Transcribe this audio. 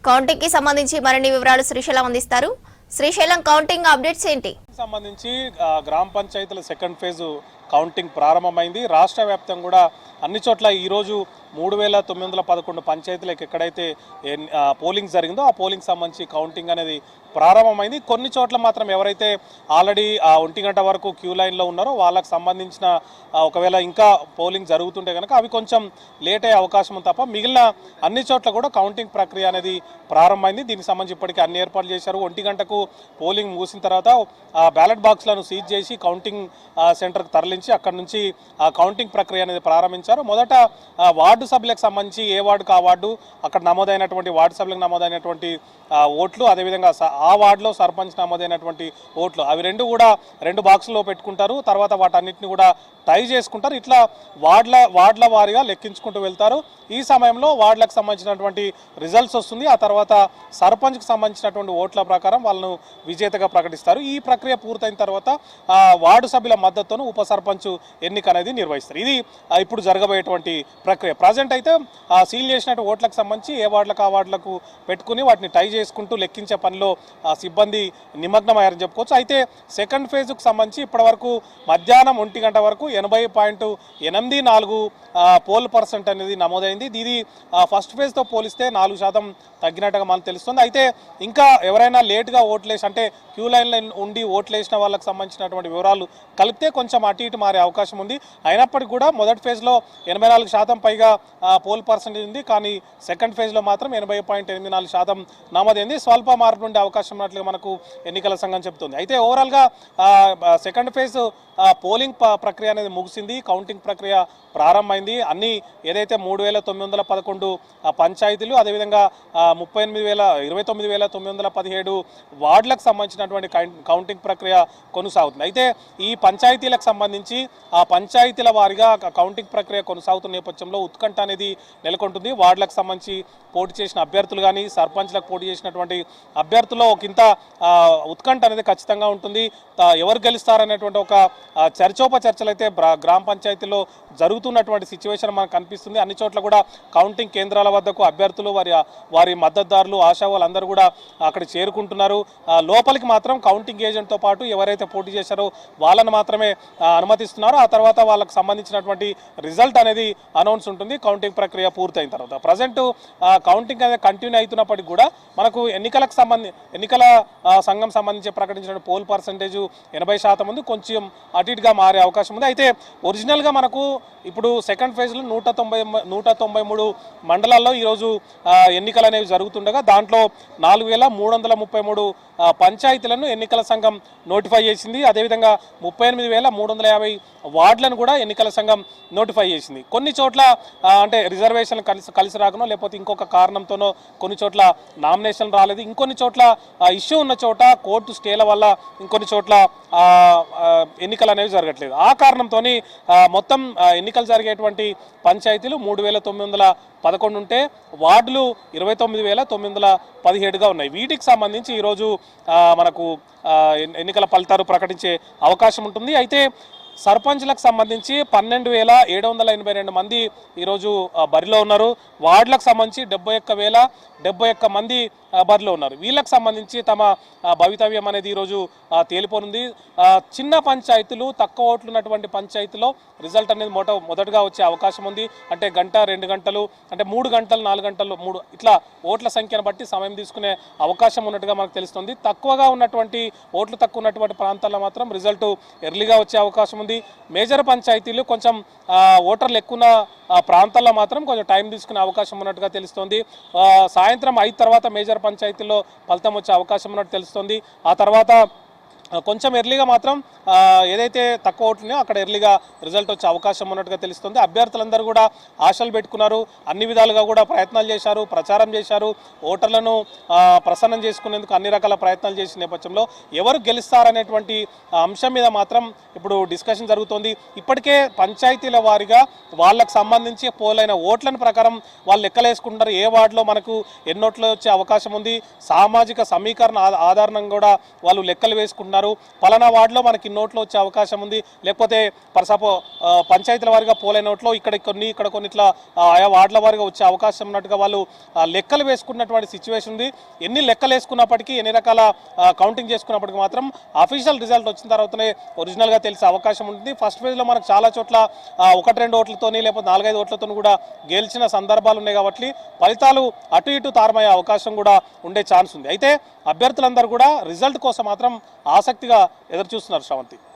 Counting కి సంబంధించి మరిన్ని వివరాలు శ్రీశైలం అందిస్తారు. శ్రీశైలం కౌంటింగ్ అప్డేట్స్ ఏంటి? సంబంధించి గ్రామ పంచాయతీల సెకండ్ ఫేజ్ కౌంటింగ్ ప్రారంభమైంది. రాష్ట్ర వ్యాప్తంగా కూడా అన్ని చోట్ల ఈరోజు 3911 పంచాయతీలకు ఎక్కడైతే పోలింగ్ జరిగిందో ఆ పోలింగ్ సంబంధించి కౌంటింగ్ అనేది ప్రారంభమైంది. కొన్ని చోట్ల మాత్రం ఎవరైతే ఆల్రెడీ 1 గంట వరకు క్యూ లైన్లో ఉన్నారో వాళ్ళకు సంబంధించిన ఒకవేళ ఇంకా పోలింగ్ జరుగుతుంటే కనుక అవి కొంచెం లేట్ అయ్యే అవకాశం ఉంది తప్ప మిగిలిన అన్ని చోట్ల కూడా కౌంటింగ్ ప్రక్రియ అనేది ప్రారంభమైంది. దీనికి సంబంధించి ఇప్పటికీ అన్ని ఏర్పాట్లు చేశారు. 1 గంటకు పోలింగ్ ముగిసిన తర్వాత బ్యాలెట్ బాక్స్లను సీజ్ చేసి కౌంటింగ్ సెంటర్కి తరలించి అక్కడ నుంచి కౌంటింగ్ ప్రక్రియ అనేది ప్రారంభించారు. మొదట వార్డు సభ్యులకు సంబంధించి ఏ వార్డుకు ఆ వార్డు అక్కడ నమోదైనటువంటి వార్డు సభ్యులకు నమోదైనటువంటి ఓట్లు, అదేవిధంగా ఆ వార్డులో సర్పంచ్ నమోదైనటువంటి ఓట్లు అవి రెండు కూడా 2 బాక్సుల్లో పెట్టుకుంటారు. తర్వాత వాటన్నిటిని కూడా టై చేసుకుంటారు. ఇట్లా వార్డుల వారీగా లెక్కించుకుంటూ వెళ్తారు. ఈ సమయంలో వార్డులకు సంబంధించినటువంటి రిజల్ట్స్ వస్తుంది. ఆ తర్వాత సర్పంచ్కి సంబంధించినటువంటి ఓట్ల ప్రకారం వాళ్ళను విజేతగా ప్రకటిస్తారు. ఈ ప్రక్రియ పూర్తయిన తర్వాత వార్డు సభ్యుల మద్దతును ఉప సర్పంచ్ ఎన్నిక అనేది నిర్వహిస్తారు. ఇది ఇప్పుడు జరగబోయేటువంటి ప్రక్రియ. ప్రజెంట్ అయితే సీల్ చేసినటువంటి ఓట్లకు సంబంధించి ఏ వార్డులకు ఆ వార్డులకు పెట్టుకుని వాటిని టై చేసుకుంటూ లెక్కించే పనిలో సిబ్బంది నిమగ్నమయ్యారని చెప్పుకోవచ్చు. అయితే సెకండ్ ఫేజ్కు సంబంధించి ఇప్పటివరకు మధ్యాహ్నం 1 గంట వరకు 80.84 పోల్ పర్సెంట్ అనేది నమోదైంది. ఇది ఫస్ట్ ఫేజ్తో పోలిస్తే 4% తగ్గినట్టుగా మనకు తెలుస్తుంది. అయితే ఇంకా ఎవరైనా లేట్గా ఓట్లేసి అంటే క్యూ లైన్లో ఉండి ఓట్లేసిన వాళ్ళకి సంబంధించినటువంటి వివరాలు కలిపితే కొంచెం అటు ఇటు మారే అవకాశం ఉంది. అయినప్పటికీ కూడా మొదటి ఫేజ్లో 84% పైగా పోల్ పర్సెంటేజ్ ఉంది. కానీ సెకండ్ ఫేజ్లో మాత్రం 80.84% నమోదైంది. స్వల్ప మార్పు ఉండే అవకాశం ఉన్నట్లుగా మనకు ఎన్నికల సంఘం చెబుతుంది. అయితే ఓవరాల్గా సెకండ్ ఫేజ్ పోలింగ్ ప్రక్రియ అనేది ముగిసింది. కౌంటింగ్ ప్రక్రియ ప్రారంభమైంది. అన్ని ఏదైతే 3911 పంచాయతీలు అదేవిధంగా 29,917 వార్డులకు సంబంధించినటువంటి కౌంటింగ్ ప్రక్రియ కొనసాగుతుంది. అయితే ఈ పంచాయతీలకు సంబంధించి ఆ పంచాయతీల వారిగా కౌంటింగ్ ప్రక్రియ కొనసాగుతున్న నేపథ్యంలో ఉత్కంఠ అనేది నెలకొంటుంది. వార్డులకు సంబంధించి పోటీ చేసిన అభ్యర్థులు కానీ సర్పంచ్లకు పోటీ చేసినటువంటి అభ్యర్థుల్లో ఒకంత ఉత్కంఠ అనేది ఖచ్చితంగా ఉంటుంది. ఎవరు గెలుస్తారనేటువంటి ఒక చర్చోపచర్చలు అయితే గ్రామ పంచాయతీలో జరుగుతున్నటువంటి సిచ్యువేషన్ మనకు కనిపిస్తుంది. అన్ని చోట్ల కూడా కౌంటింగ్ కేంద్రాల వద్దకు అభ్యర్థులు వారి మద్దతుదారులు ఆశా వాళ్ళందరూ కూడా అక్కడ చేరుకుంటున్నారు. లోపలికి మాత్రం కౌంటింగ్ ఏజెంట్తో పాటు ఎవరైతే పోటీ చేశారో వాళ్ళని మాత్రమే అనుమతిస్తున్నారు. ఆ తర్వాత వాళ్ళకు సంబంధించినటువంటి రిజల్ట్ అనేది అనౌన్స్ ఉంటుంది కౌంటింగ్ ప్రక్రియ పూర్తయిన తర్వాత. ప్రజెంట్ కౌంటింగ్ అనేది కంటిన్యూ అవుతున్నప్పటికీ కూడా మనకు ఎన్నికల సంఘం సంబంధించి ప్రకటించిన పోల్ పర్సెంటేజ్ 80% ఉంది. కొంచెం అటు ఇటుగా మారే అవకాశం ఉంది. అయితే ఒరిజినల్గా మనకు ఇప్పుడు సెకండ్ ఫేజ్లో 193 మండలాల్లో ఈరోజు ఎన్నికలు అనేవి జరుగుతుండగా దాంట్లో 4333 పంచాయతీలను ఎన్నికల సంఘం నోటిఫై చేసింది. అదేవిధంగా 38,350 వార్డులను కూడా ఎన్నికల సంఘం నోటిఫై చేసింది. కొన్ని చోట్ల అంటే రిజర్వేషన్లు కలిసి రాకనో లేకపోతే ఇంకొక కారణంతోనో కొన్ని చోట్ల నామినేషన్ రాలేదు. ఇంకొన్ని చోట్ల ఇష్యూ ఉన్న చోట కోర్టు స్టేల వల్ల ఇంకొన్ని చోట్ల ఎన్నికలు అనేవి జరగట్లేదు. ఆ కారణంతో మొత్తం ఎన్నికలు జరిగేటువంటి పంచాయతీలు 3,911 ఉంటే వార్డులు 29,917గా ఉన్నాయి. వీటికి సంబంధించి ఈరోజు మనకు ఎన్నికల ఫలితాలు ప్రకటించే అవకాశం ఉంటుంది. అయితే సర్పంచ్లకు సంబంధించి 12,782 మంది ఈరోజు బరిలో ఉన్నారు. వార్డులకు సంబంధించి 71,071 మంది బరిలో ఉన్నారు. వీళ్ళకి సంబంధించి తమ భవితవ్యం అనేది ఈరోజు తేలిపోనుంది. చిన్న పంచాయతీలు తక్కువ ఓట్లు ఉన్నటువంటి పంచాయతీలో రిజల్ట్ అనేది మొదటగా వచ్చే అవకాశం ఉంది. అంటే గంట 2 గంటలు అంటే 3 గంటలు 4 గంటలు 3 ఇట్లా ఓట్ల సంఖ్యను బట్టి సమయం తీసుకునే అవకాశం ఉన్నట్టుగా మనకు తెలుస్తుంది. తక్కువగా ఉన్నటువంటి ఓట్లు తక్కువ ఉన్నటువంటి ప్రాంతాల్లో మాత్రం రిజల్ట్ ఎర్లీగా వచ్చే అవకాశం ఉంది. మేజర్ పంచాయతీలు కొంచెం ఓటర్లు ఎక్కువ ప్రాంతాల్లో మాత్రం కొంచెం టైం తీసుకునే అవకాశం ఉన్నట్టుగా తెలుస్తుంది. సాయంత్రం 5 తర్వాత మేజర్ పంచాయతీల్లో ఫలితం వచ్చే అవకాశం ఉన్నట్టు తెలుస్తుంది. ఆ తర్వాత కొంచెం ఎర్లీగా మాత్రం ఏదైతే తక్కువ ఓట్లున్నాయో అక్కడ ఎర్లీగా రిజల్ట్ వచ్చే అవకాశం ఉన్నట్టుగా తెలుస్తుంది. అభ్యర్థులందరూ కూడా ఆశలు పెట్టుకున్నారు. అన్ని విధాలుగా కూడా ప్రయత్నాలు చేశారు, ప్రచారం చేశారు. ఓటర్లను ప్రసన్నం చేసుకునేందుకు అన్ని రకాల ప్రయత్నాలు చేసిన నేపథ్యంలో ఎవరు గెలుస్తారనేటువంటి అంశం మీద మాత్రం ఇప్పుడు డిస్కషన్ జరుగుతోంది. ఇప్పటికే పంచాయతీల వారీగా వాళ్ళకు సంబంధించి పోలైన ఓట్లను ప్రకారం వాళ్ళు లెక్కలేసుకుంటారు. ఏ వార్డులో మనకు ఎన్నోట్లు వచ్చే అవకాశం ఉంది, సామాజిక సమీకరణ ఆధారంగా కూడా వాళ్ళు లెక్కలు వేసుకుంటున్నారు. ఉన్నారు, పలానా వార్డులో మనకి నోట్లో వచ్చే అవకాశం ఉంది, లేకపోతే పరసపో పంచాయతీల వారిగా పోలైన నోట్లో ఇక్కడ కొన్ని ఇట్లా ఆయా వార్డుల వారిగా వచ్చే అవకాశం ఉన్నట్టుగా వాళ్ళు లెక్కలు వేసుకున్నటువంటి సిచ్యువేషన్ ఉంది. ఎన్ని లెక్కలు వేసుకున్నప్పటికీ, ఎన్ని రకాల కౌంటింగ్ చేసుకున్నప్పటికీ మాత్రం అఫీషియల్ రిజల్ట్ వచ్చిన తర్వాతనే ఒరిజినల్గా తెలిసే అవకాశం ఉంటుంది. ఫస్ట్ ఫేజ్లో మనకు చాలా చోట్ల 1-2 ఓట్లతోని లేకపోతే 4-5 ఓట్లతో కూడా గెలిచిన సందర్భాలు ఉన్నాయి. కాబట్టి ఫలితాలు అటు ఇటు తారమయ్యే అవకాశం కూడా ఉండే ఛాన్స్ ఉంది. అయితే అభ్యర్థులందరూ కూడా రిజల్ట్ కోసం మాత్రం ఆసక్తిగా ఎదురు చూస్తున్నారు శ్రవంతి.